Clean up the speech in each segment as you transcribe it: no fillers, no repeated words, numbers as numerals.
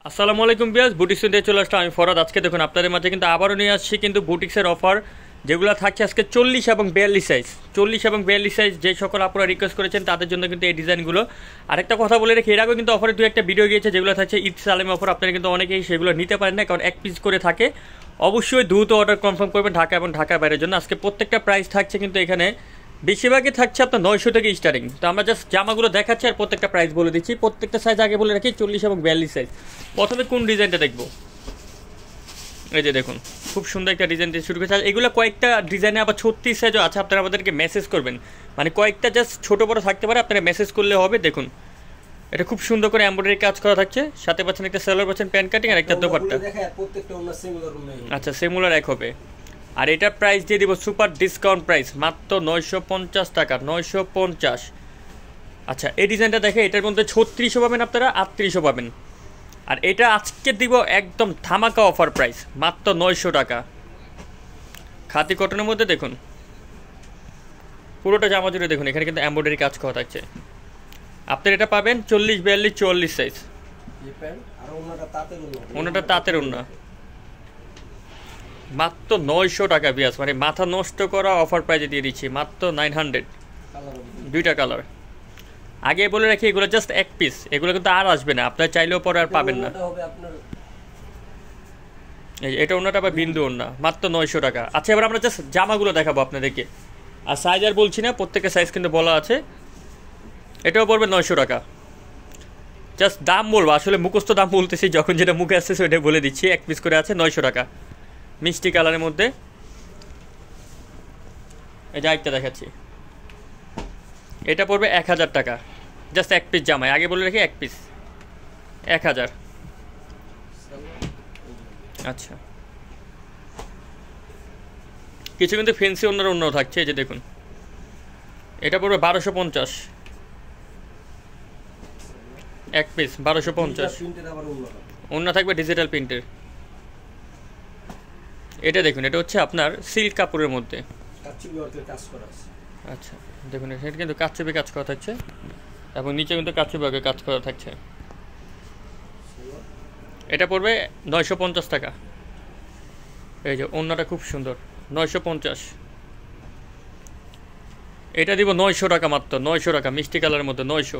আসসালামু আলাইকুম বিয়াস, বুটিক্স দিয়ে চলে আসলাম আমি ফরাদ। আজকে দেখুন আপনাদের মাঝে কিন্তু আবারও নিয়ে আসছি কিন্তু বুটিক্সের অফার, যেগুলো থাকছে আজকে 40 এবং 42 সাইজ। 40 এবং 42 সাইজ যে সকল আপনারা রিকোয়েস্ট করেছেন তাদের জন্য কিন্তু এই ডিজাইনগুলো। আরেকটা কথা বলে রেখে, এর আগেও কিন্তু অফারে একটা ভিডিও গিয়েছে যেগুলো থাকছে ঈদ সালামি অফার। আপনারা কিন্তু অনেকেই সেগুলো নিতে পারেন না, কারণ এক পিস করে থাকে। অবশ্যই দ্রুত অর্ডার কনফার্ম করবেন ঢাকা এবং ঢাকার বাইরের জন্য। আজকে প্রত্যেকটা প্রাইস থাকছে কিন্তু এখানে বেশিরভাগই থাকছে আপনার 900 থেকে স্টার্টিং। তো আমরা জাস্ট জামাগুলো দেখাচ্ছি আর প্রত্যেকটা প্রাইস বলে দিচ্ছি। প্রত্যেকটা সাইজ আগে বলে রাখি 40 এবং 42 সাইজ। প্রথমে কোন ডিজাইনটা দেখবো? এই যে দেখুন, খুব সুন্দর একটা ডিজাইন দিয়ে শুরু করেছে। এগুলো কয়েকটা ডিজাইনে আবার 36 সাইজও আছে, আপনারা আমাদেরকে মেসেজ করবেন। মানে কয়েকটা জাস্ট ছোটো বড়ো থাকতে পারে, আপনারা মেসেজ করলে হবে। দেখুন এটা খুব সুন্দর করে এমব্রয়ডারি কাজ করা থাকছে, সাথে পাচ্ছেন একটা সেলার, পাচ্ছেন প্যান্ট কাটিং আর একটা দোপাট্টা। আচ্ছা, সিমুলার এক হবে। আর এটার প্রাইস দিয়ে দিব সুপার ডিসকাউন্ট প্রাইস, মাত্র 950 টাকা, 950। আচ্ছা, এই ডিজাইনটা দেখে, এটার মধ্যে 3600 পাবেন আপনারা, 3800 পাবেন। আর এটা আজকে দিব একদম ধামাকা অফার প্রাইস, মাত্র 900 টাকা। খাদি কটনের মধ্যে দেখুন, পুরোটা জামা জুড়ে দেখুন এখানে কিন্তু এমব্রয়ডারি কাজ করা থাকছে। আপনার এটা পাবেন 40, 42, 44 সাইজ। ওনাটা তাঁতের ওনা, মাত্র 900 টাকা বিয়াস। মানে মাথা নষ্ট করা অফার প্রাইজে দিয়ে দিচ্ছি, মাত্র 900। দুইটা কালার। আগে বলে রাখি এগুলো জাস্ট এক পিস, এগুলো কিন্তু আর আসবে না, আপনার চাইলেও পরে আর পাবেন না। এটা ওনাটা আবার বিন্দু ওনা, মাত্র 900 টাকা। আচ্ছা, এবার আমরা জাস্ট জামাগুলো দেখাবো আপনাদেরকে। আর সাইজ আর বলছি না, প্রত্যেকের সাইজ কিন্তু বলা আছে। এটাও পড়বে 900 টাকা। জাস্ট দাম বলবো, আসলে মুখস্থ দাম বলতেছি, যখন যেটা মুখে আসছে সেটা বলে দিচ্ছি। এক পিস করে আছে 900 টাকা, মিষ্টি কালারের মধ্যে। এই যে আরেকটা দেখাচ্ছি, এটা পড়বে 1000 টাকা, জাস্ট এক পিস জামাই। আগে বলে রাখি এক পিস 1000। আচ্ছা, কিছু কিন্তু ফেন্সি অন্য থাকছে। এই যে দেখুন, এটা পড়বে 1250, এক পিস 1250। অন্য থাকবে ডিজিটাল প্রিন্টের। এটা দেখুন, এটা হচ্ছে আপনার সিল্ক কাপড়ের মধ্যে। আচ্ছা দেখুন, এটা কিন্তু কাচ্চুপি কাজ করা থাকছে এবং নিচে কিন্তু কাচ্চুপি কাজ করা থাকছে। এটা পড়বে 950 টাকা। এই যে অন্যটা খুব সুন্দর, 950। এটা দিব 900 টাকা, মাত্র 900 টাকা, মিষ্টি কালারের মধ্যে 900।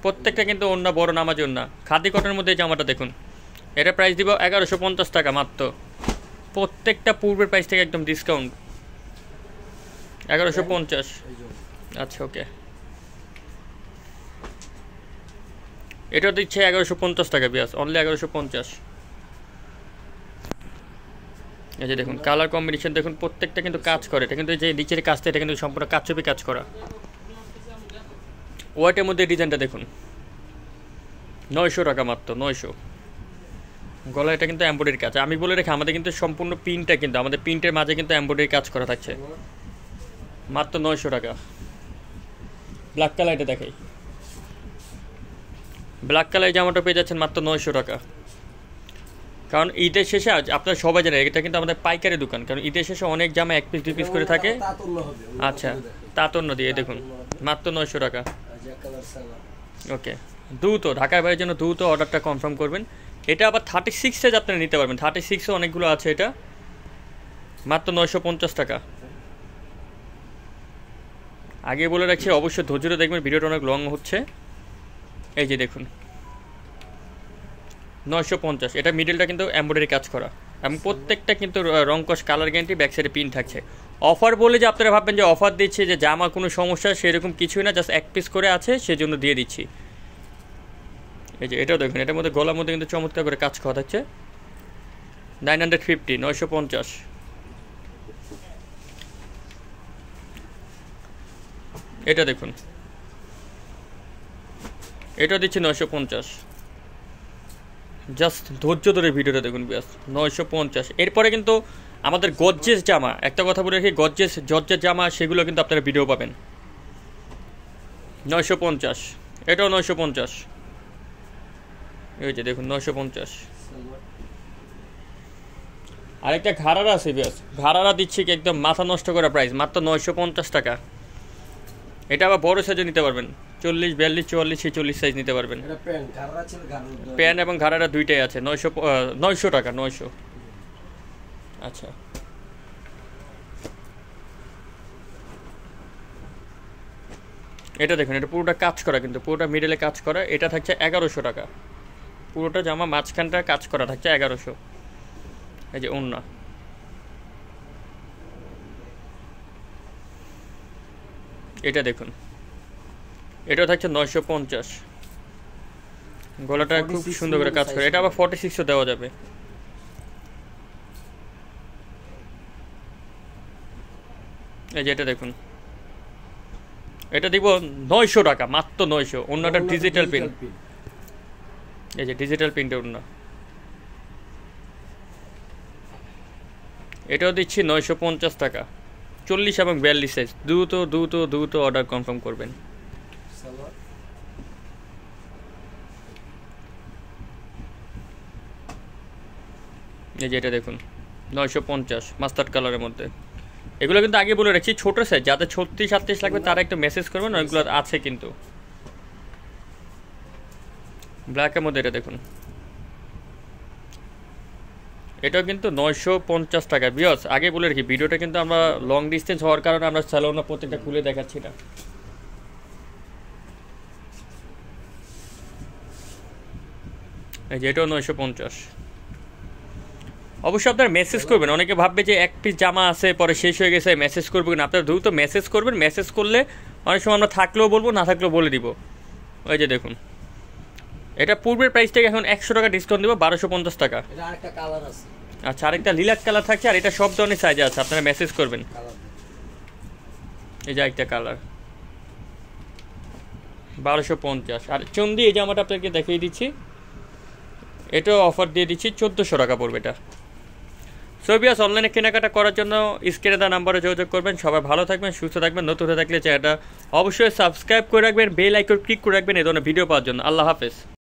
প্রত্যেকটা কিন্তু অন্য বড় নামাজ অন্য। খাদি কটনের মধ্যে এই জামাটা দেখুন, এটা প্রাইস দিব 1150 টাকা মাত্র। প্রত্যেকটা পূর্বের প্রাইস থেকে একদম ডিসকাউন্ট, 1150। আচ্ছা ওকে, এটা দিচ্ছে 1150 টাকা বিয়াস, অনলি 1150। এই যে দেখুন কালার কম্বিনেশন দেখুন, প্রত্যেকটা কিন্তু কাজ করে। এটা কিন্তু যে নিচের কাজটা, এটা কিন্তু সম্পূর্ণ কাচ্চুপি কাজ করা। হোয়াইটের মধ্যে ডিজাইনটা দেখুন, 900 টাকা মাত্র, 900। গলা এটা কিন্তু এমব্রয়ডারি কাজ। আমি বলে রেখে, আমাদের কিন্তু সম্পূর্ণ প্রিন্টটা কিন্তু, আমাদের প্রিন্টের মাঝে কিন্তু এমব্রয়ডারি কাজ করা থাকছে, মাত্র 900 টাকা। ব্ল্যাক কালার এটা দেখাই, ব্ল্যাক কালার জামাটা পেয়ে যাচ্ছেন মাত্র 900 টাকা। কারণ ঈদের শেষে আপনারা সবাই জানেন এটা কিন্তু আমাদের পাইকারি দোকান, কারণ ঈদের শেষে অনেক জামা এক পিস 2 পিস করে থাকে। আচ্ছা, তাঁতন্য দিয়ে দেখুন, মাত্র 900 টাকা। ওকে, দ্রুত ঢাকার বাইরের জন্য দ্রুত অর্ডারটা কনফার্ম করবেন। এটা আবার 36 সাইজ আপনারা নিতে পারবেন, 36ও অনেকগুলো আছে। এটা মাত্র 950 টাকা। আগে বলে রাখছি, অবশ্যই ধৈর্য দেখবেন, ভিডিওটা অনেক লং হচ্ছে। এই যে দেখুন 950। এটা মিডলটা কিন্তু এমব্রয়ডারি কাজ করা এবং প্রত্যেকটা কিন্তু রংকশ, কালার গ্যারান্টি, ব্যাক সাইডে পিন থাকছে। অফার বলে যে আপনারা ভাববেন যে অফার দিচ্ছে, যে জামা কোনো সমস্যা, সেরকম কিছুই না, জাস্ট এক পিস করে আছে সেজন্য দিয়ে দিচ্ছি। এই যে এটাও দেখুন, এটার মধ্যে গলার মধ্যে কিন্তু চমৎকার করে কাজ করা থাকছে, 950, 950। এটা দেখুন, এটা দিচ্ছি 950। জাস্ট ধৈর্য ধরে ভিডিওটা দেখুন ব্যাস, 950। এরপরে কিন্তু আমাদের গর্জিয়াস জামা, একটা কথা বলে রাখি, গর্জিয়াস জর্জের জামা সেগুলো কিন্তু আপনারা ভিডিও পাবেন, 950। এটাও 950। এই যে দেখুন 950। আরেকটা ঘাড়ারা আছে ব্যাস, ঘাড়ারা দিচ্ছি কি একদম মাথা নষ্ট করা প্রাইস, মাত্র 950 টাকা। এটা আবার বড় সাইজে নিতে পারবেন, 40, 42, 44, 46 সাইজ নিতে পারবেন। এটা প্যান্ট ঘাড়া আছে, প্যান্ট এবং ঘাড়াটা দুইটাই আছে। 900 টাকা 900। আচ্ছা, এটা দেখুন, এটা পুরোটা কাজ করা, কিন্তু পুরোটা মিডলে কাজ করা। এটা থাকছে 1100 টাকা। পুরোটা জামা মাঝখানটা কাজ করা থাকছে 1100। এই যে ওন্না, এটা দেখুন, এটা থাকছে 950। গলাটা খুব সুন্দর করে কাজ করে। এটা আবার 46ও দেওয়া যাবে। এই যে এটা দেখুন, এটা দিব 900 টাকা, মাত্র 900। অন্যটা ডিজিটাল প্রিন্ট, এই যে ডিজিটাল প্রিন্টের অন্য, এটাও দিচ্ছি 950 টাকা। 40 এবং 42 সাইজ। দ্রুত অর্ডার কনফার্ম করবেন। এই যে এটা দেখুন, 950 মাস্টার্ড কালারের মধ্যে। এগুলো কিন্তু আগে বলে রাখছি ছোট সাইজ, যাদের 36, 38 লাগবে তারা একটু মেসেজ করবেন, ওইগুলো আছে কিন্তু। ব্ল্যাকের মধ্যে এটা দেখুন, এটাও কিন্তু 950 টাকা। বিয়স আগে বলে রাখি, ভিডিওটা কিন্তু আমরা লং ডিস্টেন্স হওয়ার কারণে আমরা স্যালোনা প্রত্যেকটা খুলে দেখাচ্ছি না। এই যে এটাও 950। অবশ্যই আপনারা মেসেজ করবেন। অনেকে ভাববে যে এক পিস জামা আছে পরে শেষ হয়ে গেছে, মেসেজ করবো না। আপনারা দ্রুত মেসেজ করবেন। মেসেজ করলে অনেক সময় আমরা থাকলেও বলবো, না থাকলেও বলে দিব। ওই যে দেখুন, এটা পূর্বের প্রাইস থেকে এখন 100 টাকা ডিসকাউন্ট দেবো, 1250 টাকা। আচ্ছা, আরেকটা লিলাক কালার থাকছে, আর এটা সব ধরনের সাইজে আছে, আপনারা মেসেজ করবেন। এই যে একটা কালার 1250। আর চন্দি এই জামাটা আপনাকে দেখিয়ে দিচ্ছি, এটাও অফার দিয়ে দিচ্ছি, 1400 টাকা পড়বে এটা। সোভিয়াস অনলাইনে কেনাকাটা করার জন্য স্ক্রিনে দেওয়া নাম্বারে যোগাযোগ করবেন। সবাই ভালো থাকবেন, সুস্থ থাকবেন। নতুন হয়ে থাকলে চ্যানেলটা অবশ্যই সাবস্ক্রাইব করে রাখবেন, বেল আইকন ক্লিক করে রাখবেন এই ধরনের ভিডিও পাওয়ার জন্য। আল্লাহ হাফেজ।